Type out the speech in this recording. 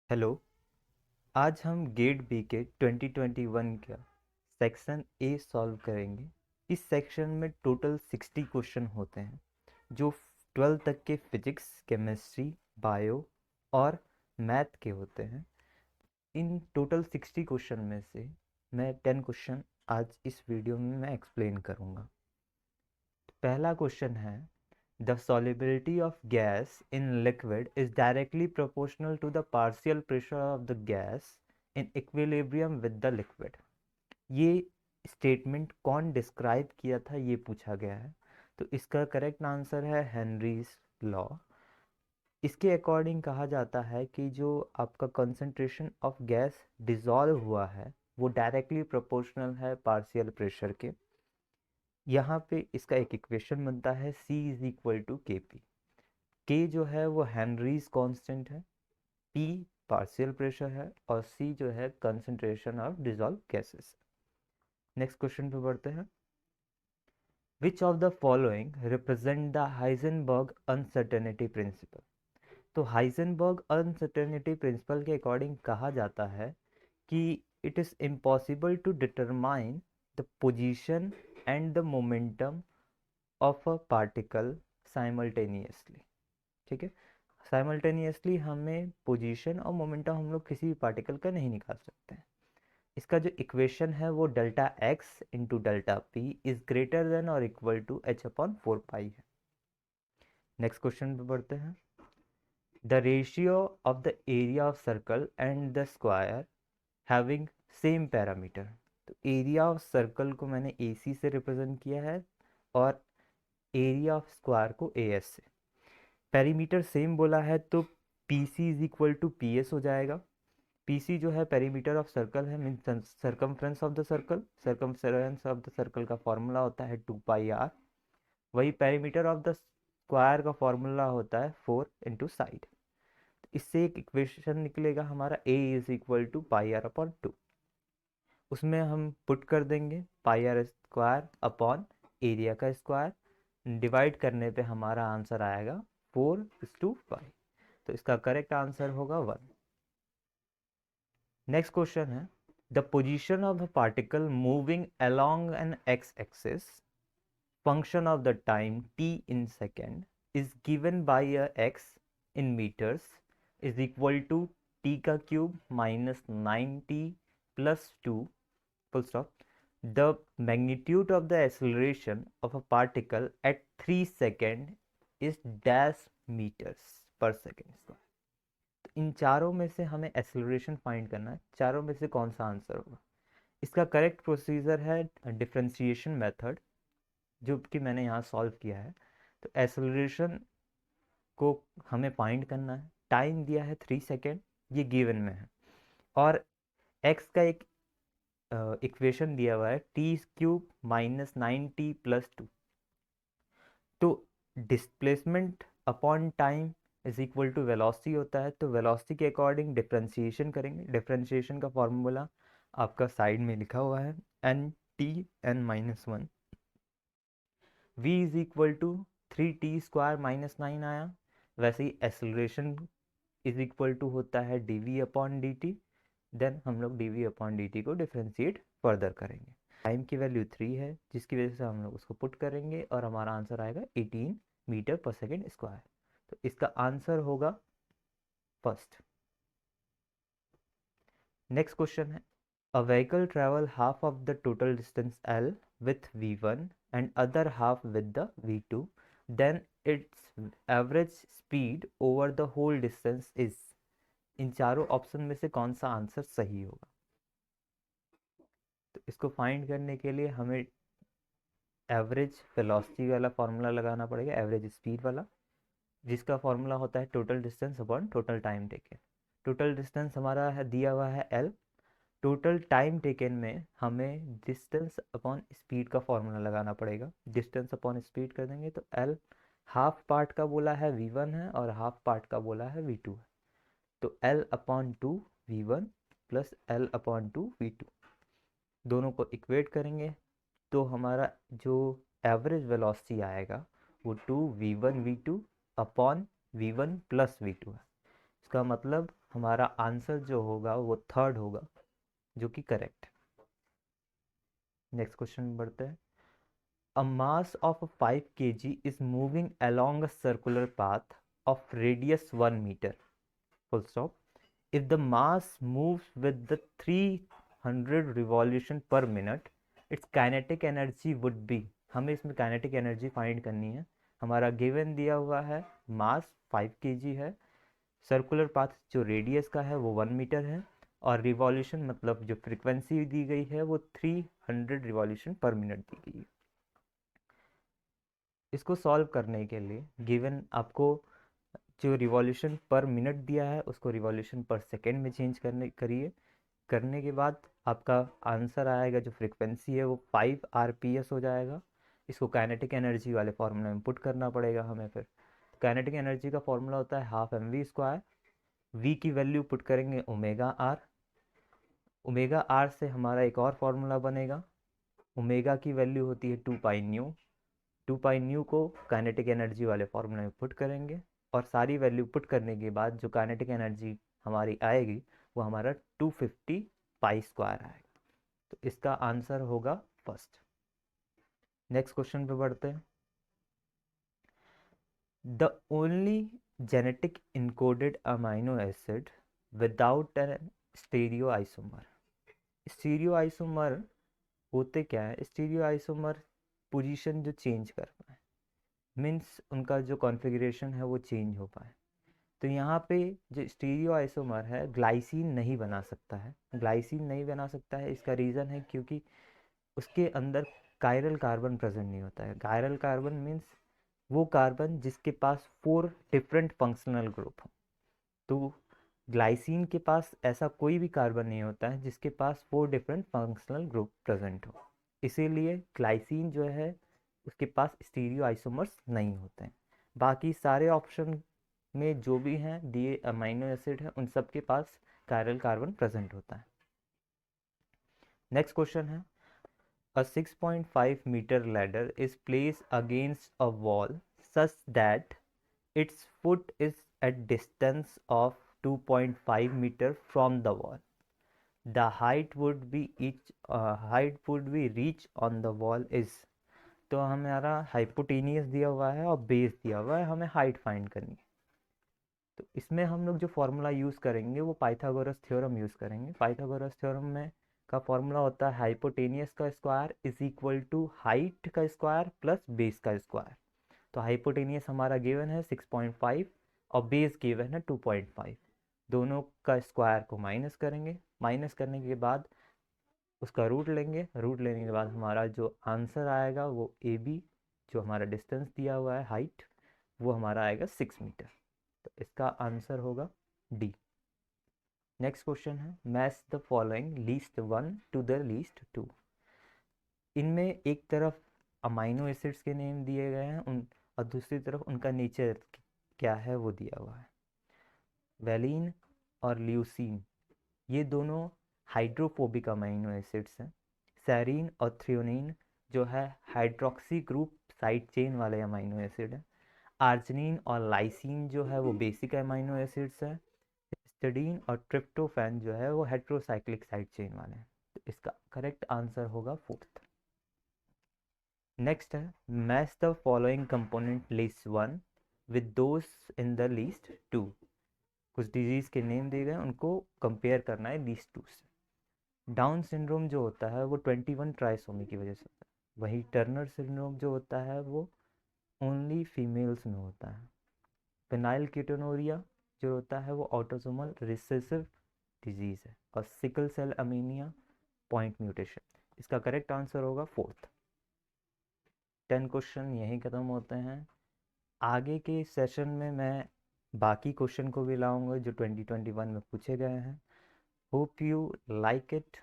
Hello. आज हम gate B के 2021 का सेक्शन ए सॉल्व करेंगे। इस सेक्शन में टोटल 60 क्वेश्चन होते हैं जो 12 तक के फिजिक्स, केमिस्ट्री, बायो और मैथ के होते हैं। इन टोटल 60 क्वेश्चन में से मैं 10 क्वेश्चन आज इस वीडियो में मैं एक्सप्लेन करूँगा। पहला क्वेश्चन है, the solubility of gas in liquid is directly proportional to the partial pressure of the gas in equilibrium with the liquid। ये स्टेटमेंट कौन डिस्क्राइब किया था ये पूछा गया है। तो इसका करेक्ट आंसर है हेनरीज लॉ। इसके अकॉर्डिंग कहा जाता है कि जो आपका कंसंट्रेशन ऑफ गैस डिसॉल्व हुआ है वो डायरेक्टली प्रोपोर्शनल है पार्शियल प्रेशर के। यहाँ पे इसका एक इक्वेशन बनता है C इज इक्वल टू के पी। के जो है वो हेनरीज कांस्टेंट है, पी पार्शियल प्रेशर है और सी जो है concentration of dissolve gases. Next question पे बढ़ते हैं। Which of the following represent the Heisenberg uncertainty principle. तो हाइजेनबर्ग अनसर्टेनिटी प्रिंसिपल के अकॉर्डिंग कहा जाता है कि it is impossible to determine the position and the momentum of a particle simultaneously. ठीक है, साइमल्टेनियसली हमें पोजीशन और मोमेंटम हम लोग किसी भी पार्टिकल का नहीं निकाल सकते हैं। इसका जो इक्वेशन है वो delta x into delta P is greater than और इक्वल टू एच अपॉन 4 पाई है। नेक्स्ट क्वेश्चन पे बढ़ते हैं। The ratio of the area of circle and the square having same parameter. तो एरिया ऑफ सर्कल को मैंने ए सी से रिप्रेजेंट किया है और एरिया ऑफ स्क्वायर को ए एस से। पेरीमीटर सेम बोला है तो P C is equal to P S हो जाएगा। पी सी जो है पेरीमीटर ऑफ सर्कल है, mean circumference of the circle. Circumference of the circle का फॉर्मूला होता है 2 पाई आर। वही पेरीमीटर ऑफ द स्क्वायर का फॉर्मूला होता है 4 इंटू साइड। इससे एक इक्वेशन निकलेगा हमारा A is equal to pi r upon 2। उसमें हम पुट कर देंगे pi r square upon area का स्क्वायर, डिवाइड करने पे हमारा आंसर आएगा 4:5। तो इसका करेक्ट आंसर होगा 1। नेक्स्ट क्वेश्चन है, the position of the particle moving along an X axis function of the time t in second is given by a x in meters is equal to t का cube minus 9t plus 2 full stop. The magnitude of the acceleration of a particle at 3 seconds is dash meters per second square। तो इन चारों में से हमें acceleration find करना है, चारों में से कौन सा आंसर होगा। इसका करेक्ट प्रोसीजर है डिफरेंशिएशन मेथड, जो कि मैंने यहाँ सॉल्व किया है। तो एक्सेलरेशन को हमें फाइंड करना है, टाइम दिया है 3 सेकेंड, ये गिवन में है, और एक्स का एक इक्वेशन दिया हुआ है T cube minus 9t plus 2। तो displacement upon time is equal to velocity होता है, तो वेलोसिटी के अकॉर्डिंग डिफरेंशिएशन करेंगे। डिफरेंशिएशन का फॉर्मूला आपका साइड में लिखा हुआ है, N T N minus 1। V is equal to 3t² minus 9 आया। वैसे ही एक्सेलरेशन इज इक्वल टू होता है D V upon D T. Then हम लोग D V upon D T को डिफ्रेंशिएट फर्दर करेंगे। टाइम की वैल्यू 3 है जिसकी वजह से हम लोग उसको पुट करेंगे और हमारा आंसर आएगा 18 मीटर पर सेकेंड स्क्वायर। तो इसका आंसर होगा फर्स्ट। नेक्स्ट क्वेश्चन है, a vehicle travel half of the total distance L with v1 and other half with the v2, then its average speed over the whole distance is। इन चारों option में से कौन सा answer सही होगा। तो इसको फाइंड करने के लिए हमें एवरेज वेलोसिटी वाला फॉर्मूला लगाना पड़ेगा, एवरेज स्पीड वाला, जिसका फॉर्मूला होता है total distance upon total time taken. Total distance हमारा है दिया हुआ है एल, टोटल टाइम टेकन में हमें डिस्टेंस अपॉन स्पीड का फॉर्मूला लगाना पड़ेगा। डिस्टेंस अपॉन स्पीड कर देंगे तो एल हाफ पार्ट का बोला है v1 है और हाफ पार्ट का बोला है v2 है। तो L upon 2 v1 plus L upon 2 v2, दोनों को इक्वेट करेंगे तो हमारा जो एवरेज वेलोसिटी आएगा वो 2 v1 v2 upon v1 plus v2 है। इसका मतलब हमारा आंसर जो होगा वो थर्ड होगा, जो कि करेक्ट। नेक्स्ट क्वेश्चन में बढ़ते हैं। A mass of 5 kg is moving along a circular path of radius 1 meter. Full stop. If the mass moves with the 300 revolution per minute, its kinetic energy would be, हमें इसमें kinetic energy find करनी है। हमारा given दिया हुआ है मास 5 kg है, circular path जो रेडियस का है वो 1 मीटर है, और रिवॉल्यूशन मतलब जो फ्रीक्वेंसी दी गई है वो 300 रिवॉल्यूशन पर मिनट दी गई है। इसको सॉल्व करने के लिए गिवन आपको जो रिवॉल्यूशन पर मिनट दिया है उसको रिवॉल्यूशन पर सेकेंड में चेंज करिए। करने के बाद आपका आंसर आएगा, जो फ्रीक्वेंसी है वो 5 आरपीएस हो जाएगा। इसको काइनेटिक एनर्जी वाले फॉर्मूला में पुट करना पड़ेगा हमें। फिर काइनेटिक एनर्जी का फॉर्मूला होता है half M V square. V की वैल्यू पुट करेंगे ओमेगा आर। ओमेगा आर से हमारा एक और फॉर्मूला बनेगा, ओमेगा की वैल्यू होती है 2 पाई न्यू। 2 पाई न्यू को काइनेटिक एनर्जी वाले फॉर्मूले में पुट करेंगे, और सारी वैल्यू पुट करने के बाद जो काइनेटिक एनर्जी हमारी आएगी वो हमारा 250 पाई स्क्वायर आएगा। तो इसका आंसर होगा फर्स्ट। नेक्स्ट क्वेश्चन पे बढ़ते हैं। The only genetic encoded amino acid without an stereo isomer. Stereo isomer होते क्या है? स्टीरियो आइसोमर पोजीशन जो चेंज कर पाए, मीन्स उनका जो कॉन्फ़िगरेशन है वो चेंज हो पाए। तो यहाँ पे जो स्टीरियो आइसोमर है ग्लाइसिन नहीं बना सकता है। ग्लाइसिन नहीं बना सकता है, इसका रीज़न है क्योंकि उसके अंदर कायरल कार्बन प्रेजेंट नहीं होता है। कायरल कार्बन मीन्स वो कार्बन जिसके पास 4 डिफरेंट फंक्शनल ग्रुप हो। तो ग्लाइसिन के पास ऐसा कोई भी कार्बन नहीं होता है जिसके पास 4 डिफरेंट फंक्शनल ग्रुप प्रेजेंट हो। इसीलिए ग्लाइसिन जो है उसके पास स्टीरियो आइसोमर्स नहीं होते हैं। बाकी सारे ऑप्शन में जो भी हैं दिए अमीनो एसिड है उन सब के पास कायरल कार्बन प्रेजेंट होता है। नेक्स्ट क्वेश्चन है। A 6.5 meter ladder is placed against a wall such that its foot is at distance of 2.5 meter from the wall. The height would be reach on the wall is। तो हमारा hypotenuse दिया हुआ है और base दिया हुआ है, हमें हाइट फाइंड करनी है। तो इसमें हम लोग जो फॉर्मूला यूज़ करेंगे वो पाइथागोरस थ्योरम यूज़ करेंगे। पाइथागोरस थ्योरम में का फॉर्मूला होता है हाइपोटेनियस का square is equal to height का स्क्वायर प्लस बेस का स्क्वायर। तो हाइपोटेनियस हमारा गिवन है 6.5 और बेस गिवन है 2.5। दोनों का स्क्वायर को माइनस करेंगे, माइनस करने के बाद उसका रूट लेंगे। रूट लेने के बाद हमारा जो आंसर आएगा वो ए बी, जो हमारा डिस्टेंस दिया हुआ है हाइट, वो हमारा आएगा 6 मीटर। तो इसका आंसर होगा डी। नेक्स्ट क्वेश्चन है। Match the following list 1 to the list 2। इनमें एक तरफ अमाइनो एसिड्स के नेम दिए गए हैं उन, और दूसरी तरफ उनका नेचर क्या है वो दिया हुआ है। वैलिन और ल्यूसीन ये दोनों हाइड्रोफोबिक अमाइनो एसिड्स हैं। सेरीन और थ्रियोनिन जो है हाइड्रोक्सी ग्रुप साइड चेन वाले अमाइनो एसिड हैं। आर्जिनिन और लाइसिन जो है वो बेसिक अमाइनो एसिड्स हैं। हिस्टिडीन और ट्रिप्टोफैन जो है वो हेट्रोसाइक्लिक साइड चेन वाले हैं। तो इसका करेक्ट आंसर होगा फोर्थ। नेक्स्ट है। Match the following component list 1 with those in the list 2। कुछ डिजीज के नेम दिए गए, उनको कंपेयर करना है लिस्ट 2 से। डाउन सिंड्रोम जो होता है वो 21 ट्राइसोमी की वजह से होता है। वही टर्नर सिंड्रोम जो होता है वो ओनली फीमेल्स में होता है। फिनाइल कीटोनूरिया जो होता है वो ऑटोसोमल रिसेसिव डिजीज है। और sickle cell anaemia point mutation. इसका करेक्ट आंसर होगा फोर्थ। 10 क्वेश्चन यहीं ख़त्म होते हैं। आगे के सेशन में मैं बाकी क्वेश्चन को भी लाऊंगा जो 2021 में पूछे गए हैं। Hope you like it.